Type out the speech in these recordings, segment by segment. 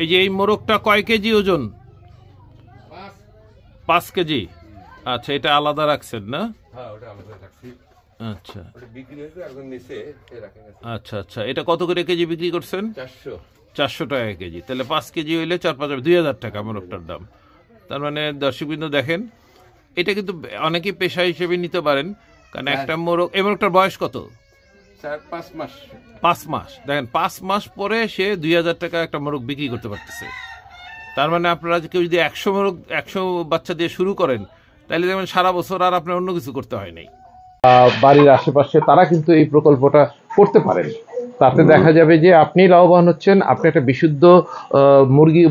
এই যে এই মোরগটা কয় কেজি ওজন? 5 কেজি। আচ্ছা, এটা আলাদা রাখছেন না? আচ্ছা আচ্ছা আচ্ছা, এটা কত করে কেজি বিক্রি করছেন? 400 টাকা কেজি। তাহলে 5 কেজি হইলে 4-5 2000 টাকা মোরগটার দাম। তার মানে দর্শকবৃন্দ দেখেন, এটা কিন্তু অনেকেই পেশা হিসেবে নিতে পারেন, কারণ একটা মোরগ, এই মোরগটার বয়স কত? 4-5 মাস। 5 মাস। দেখেন 5 মাস পরে সে 2000 টাকা একটা মোরগ বিক্রি করতে পারতেছে। তার মানে আপনারা কেউ যদি 100 বাচ্চা দিয়ে শুরু করেন, তাহলে দেখবেন সারা বছর আর আপনার অন্য কিছু করতে হয় নাই। বাড়ির আশেপাশে তারা কিন্তু এই প্রকল্পটা করতে পারেন। তাতে দেখা যাবে যে আপনি লাভবান হচ্ছেন, আপনি একটা বিশুদ্ধ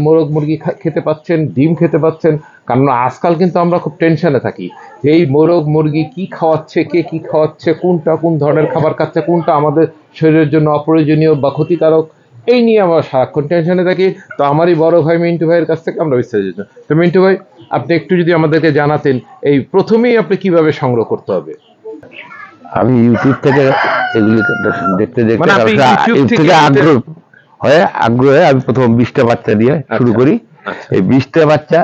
মোরগ মুরগি খেতে পাচ্ছেন, ডিম খেতে পাচ্ছেন। কারণ আজকাল কিন্তু আমরা খুব টেনশনে থাকি যে এই মোরগ মুরগি কি খাওয়াচ্ছে, কে কি খাওয়াচ্ছে, কোনটা কোন ধরনের খাবার খাচ্ছে, কোনটা আমাদের শরীরের জন্য অপ্রয়োজনীয় বা ক্ষতিকারক, এই নিয়ে আমরা সারাক্ষণ টেনশনে থাকি। তো আমারই বড় ভাই মিন্টু ভাইয়ের কাছ থেকে আমরা বিস্তারিত। তো মিন্টু ভাই, আপনি একটু যদি আমাদেরকে জানাতেন এই প্রথমেই আপনি কিভাবে সংগ্রহ করতে হবে? আমি ইউটিউব থেকে এগুলি দেখতে মানে আপনি ইউটিউব থেকে আগ্রহে আমি প্রথম 20টা বাচ্চা দিয়ে শুরু করি। এই 20টা বাচ্চা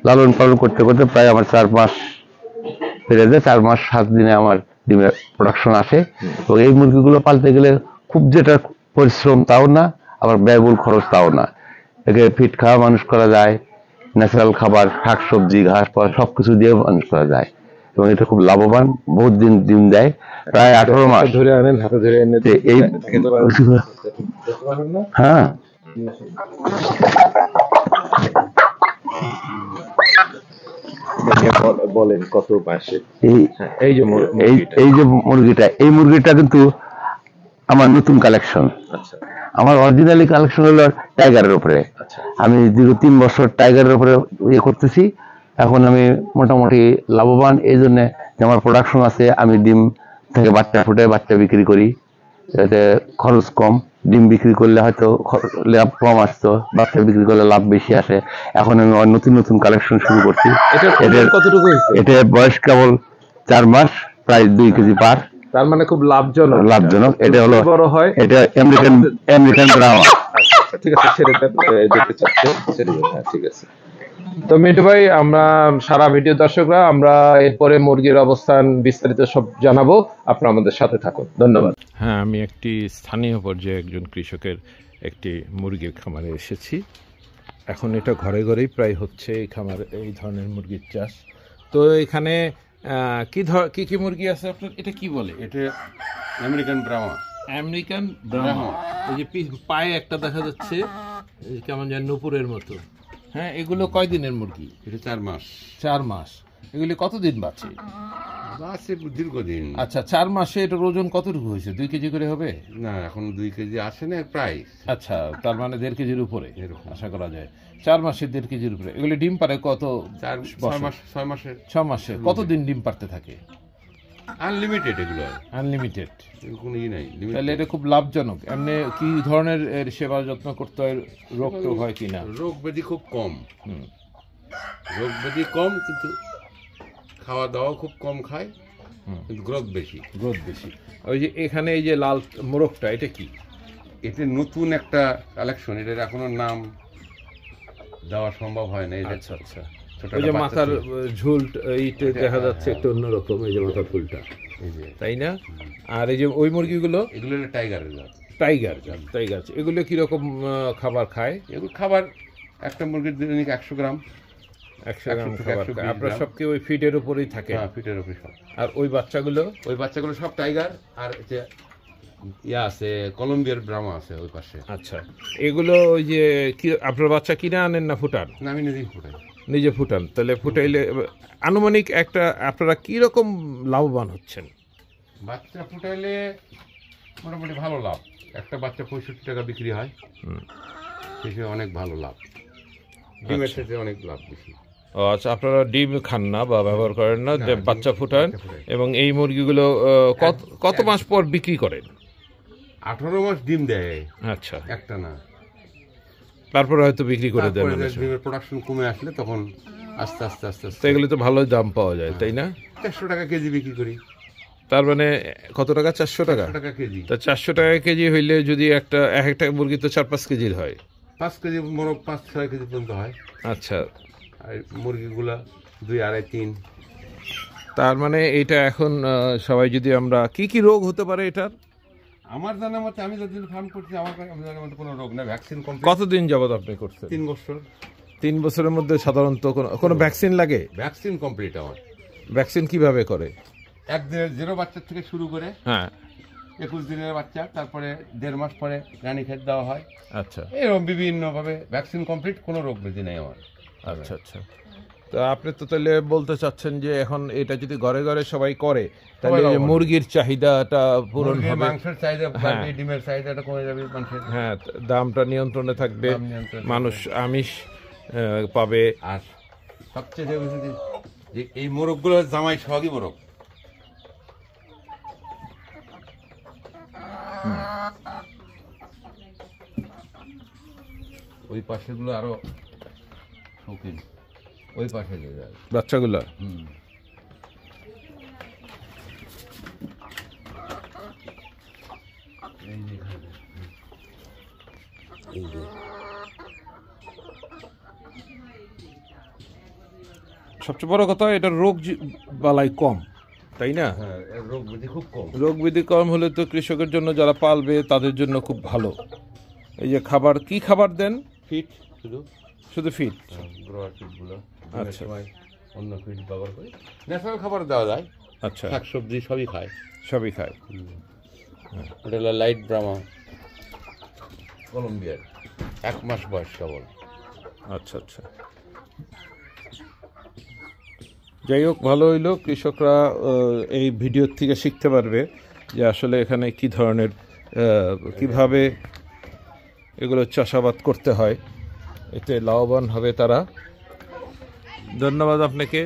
লালন পালন করতে করতে প্রায় আমার 4 মাস পেরে যায়। 4 মাস 7 দিনে আমার ডিমের প্রোডাকশন আসে। তো এই মুরগিগুলো পালতে গেলে খুব যেটা পরিশ্রম তাও না, আবার ব্যয়বহুল খরচ তাও না। একে ফিট খাওয়া মানুষ করা যায়, ন্যাচারাল খাবার, শাক সবজি, ঘাস পালা সবকিছু দিয়ে মানুষ করা যায়, এবং এটা খুব লাভবান। বহুত দিন ডিম দেয়, প্রায় 18 মাস ধরে আনেন, হাতে ধরে এনে এই। হ্যাঁ, বলেন কত মাসে? এই যে মুরগিটা কিন্তু আমার নতুন কালেকশন। আমার অরিজিনালি কালেকশন হলো টাইগারের উপরে। আমি দীর্ঘ 3 বছর টাইগারের উপরে করতেছি। এখন আমি মোটামুটি লাভবান এই জন্য যে আমার প্রোডাকশন আছে। আমি ডিম থেকে বাচ্চা ফুটে বাচ্চা বিক্রি করি, এতে খরচ কম। ডিম বিক্রি করলে হয়তো লাভ কম আসতো, বাচ্চা বিক্রি করলে লাভ বেশি আসে। এখন আমি নতুন নতুন কালেকশন শুরু করছি। এটা বয়স কেবল 4 মাস, প্রায় 2 কেজি পার। তার মানে খুব লাভজনক। এটা হলো বড় হয়, এটা আমেরিকান ব্রাহ্মা। ঠিক আছে, ছেড়ে দেন, দেখতে চাচ্ছে, ছেড়ে দেন। ঠিক আছে। তো মিন্টু ভাই, আমরা সারা ভিডিও দর্শকরা আমরা এরপরে মুরগির অবস্থান বিস্তারিত সব জানাবো। আপনারা আমাদের সাথে থাকুন। ধন্যবাদ। হ্যাঁ, আমি একটি স্থানীয় পর্যায়ে একজন কৃষকের একটি মুরগির খামারে এসেছি। এখন এটা ঘরে ঘরেই প্রায় হচ্ছে এই খামারে এই ধরনের মুরগির চাষ। তো এখানে কি কি মুরগি আছে আপনার? এটা কি বলে? এটা আমেরিকান ব্রাহ্মা। আমেরিকান ব্রাহ্মা। এই যে পায়ে একটা দেখা যাচ্ছে কেমন যেন নূপুরের মতো। হ্যাঁ, এগুলো কয় দিনের মুরগি? এটা 4 মাস। 4 মাস। এগুলি কতদিন বাঁচে? দীর্ঘদিন। আচ্ছা, 4 মাসে এটার ওজন কতটুকু হয়েছে? 2 কেজি করে হবে? না, এখন 2 কেজি আসে না, প্রায়। আচ্ছা, তার মানে 1.5 কেজির উপরে আশা করা যায়। 4 মাসে 1.5 কেজির উপরে। এগুলি ডিম পারে কত? 6 মাসে। কতদিন ডিম পারতে থাকে? আনলিমিটেড। এগুলো আনলিমিটেড, কোনো ই নাই। তাহলে এটা খুব লাভজনক। এমনি কি ধরনের এর সেবা যত্ন করতে হয়? রোগ টোগ হয় কিনা? রোগ ব্যাধি খুব কম। রোগ ব্যাধি কম, কিন্তু খাওয়া দাওয়া খুব কম খায়, কিন্তু গ্রোথ বেশি। ওই যে এখানে এই যে লাল মোরগটা, এটা কি? এটা নতুন একটা কালেকশন। এটার এখনো নাম দেওয়া সম্ভব হয় না। আচ্ছা, ওই যে মাথার ঝুল এইটা দেখা যাচ্ছে একটু অন্যরকম, এই যে মাথার ফুলটা, তাই না? আর এই যে ওই মুরগিগুলো, এগুলো টাইগার। এগুলো কিরকম খাবার খায়? এগুলো খাবার একটা মুরগির দৈনিক 100 গ্রাম। 100 গ্রাম খাবার খায়। আপনার সব কি ওই ফিটের উপরেই থাকে? হ্যাঁ, ফিটের উপরে সব। আর ওই বাচ্চাগুলো সব টাইগার। আর আছে কলম্বিয়ার ব্রাহ্মা আছে ওই পাশে। আচ্ছা, এগুলো ওই যে কি আপনার বাচ্চা কিনে আনেন না ফুটান? না, আমি নিজেই ফুটাই। নিজে ফুটান। তাহলে ফুটাইলে আনুমানিক একটা আপনারা কি রকম লাভবান হচ্ছেন? বাচ্চা ফুটাইলে মোটামুটি ভালো লাভ। একটা বাচ্চা 65 টাকা বিক্রি হয়, সেটা অনেক ভালো লাভ। ডিমের সাথে অনেক লাভ বেশি। আচ্ছা, আপনারা ডিম খান না বা ব্যবহার করেন না, বাচ্চা ফুটান। এবং এই মুরগিগুলো কত মাস পর বিক্রি করেন? 18 মাস ডিম দেয়। আচ্ছা, একটা না, তারপরে হয়তো বিক্রি করে দেন। ডিমের প্রোডাকশন কমে আসলে তখন আস্তে আস্তে এগুলো তো ভালো দাম পাওয়া যায়, তাই না? 400 টাকা কেজি বিক্রি করি। তার মানে কত টাকা? 400 টাকা কেজি। তা 400 টাকা কেজি হইলে যদি একটা মুরগি তো 4-5 কেজির হয়। 5 কেজি মোরগ 5-6 কেজি পর্যন্ত হয়। আচ্ছা, আর মুরগিগুলা 2-2.5-3। তার মানে এটা এখন সবাই যদি আমরা কি কি রোগ হতে পারে এটার? আমার জানা মতে আমি যতদিন ফার্ম করছি আমার জানার মতে কোনো রোগ না, ভ্যাকসিন কমপ্লিট। কতদিন যাবত আপনি করছেন? 3 বছর। 3 বছরের মধ্যে সাধারণত কোনো ভ্যাকসিন লাগে? ভ্যাকসিন কমপ্লিট আমার। ভ্যাকসিন কিভাবে করে? একদিনের 0 বাচ্চা থেকে শুরু করে হ্যাঁ, 21 দিনের বাচ্চা, তারপরে 1.5 মাস পরে রানীক্ষেত দেওয়া হয়। আচ্ছা এরকম বিভিন্নভাবে ভ্যাকসিন কমপ্লিট, কোনো রোগ ব্যাধি নেই আমার। আচ্ছা আচ্ছা। তো আপনি তো তাহলে বলতে চাচ্ছেন যে এখন এটা যদি ঘরে ঘরে সবাই করে তাহলে সবাই লাভবান। মুরগির চাহিদাটা পূরণ মুরগির হবে, মাংসের চাহিদা বাড়বে, ডিমের চাহিদাটা কমে যাবে মানুষের। হ্যাঁ, দামটা নিয়ন্ত্রণে থাকবে, দাম নিয়ন্ত্রণে মানুষ আমিষ পাবে। আর সবচেয়ে যে বিষয় যে এই মোরগগুলো জামাই সোহাগী মোরগ। ওই পাশেগুলো আরো শৌখিন, ওই পাশে যে যায়। বাচ্চাগুলা এই যে এখানে, এই যে সবচেয়ে বড় কথা এটার রোগ বালাই কম, তাই না? হ্যাঁ, এর রোগ ব্যাধি খুব কম। রোগ বিধি কম হলে তো কৃষকের জন্য যারা পালবে তাদের জন্য খুব ভালো। এই যে খাবার, কি খাবার দেন? ফিট শুধু, শুধু ফিট? গ্রোয়ার ফিটগুলো আচ্ছা। সময় অন্য ফিট ব্যবহার করি। ন্যাচারাল খাবার দেওয়া যায়, আচ্ছা, শাক সবজি সবই খায়। সবই খায়। ওটা হলো লাইট ব্রাহ্মা কলম্বিয়ার, 1 মাস বয়স কেবল। আচ্ছা আচ্ছা, যাই হোক, ভালো হইলো। কৃষকরা এই ভিডিওর থেকে শিখতে পারবে যে আসলে এখানে কি ধরনের কিভাবে এগুলো চাষাবাদ করতে হয়, এতে লাভবান হবে তারা। ধন্যবাদ আপনাকে।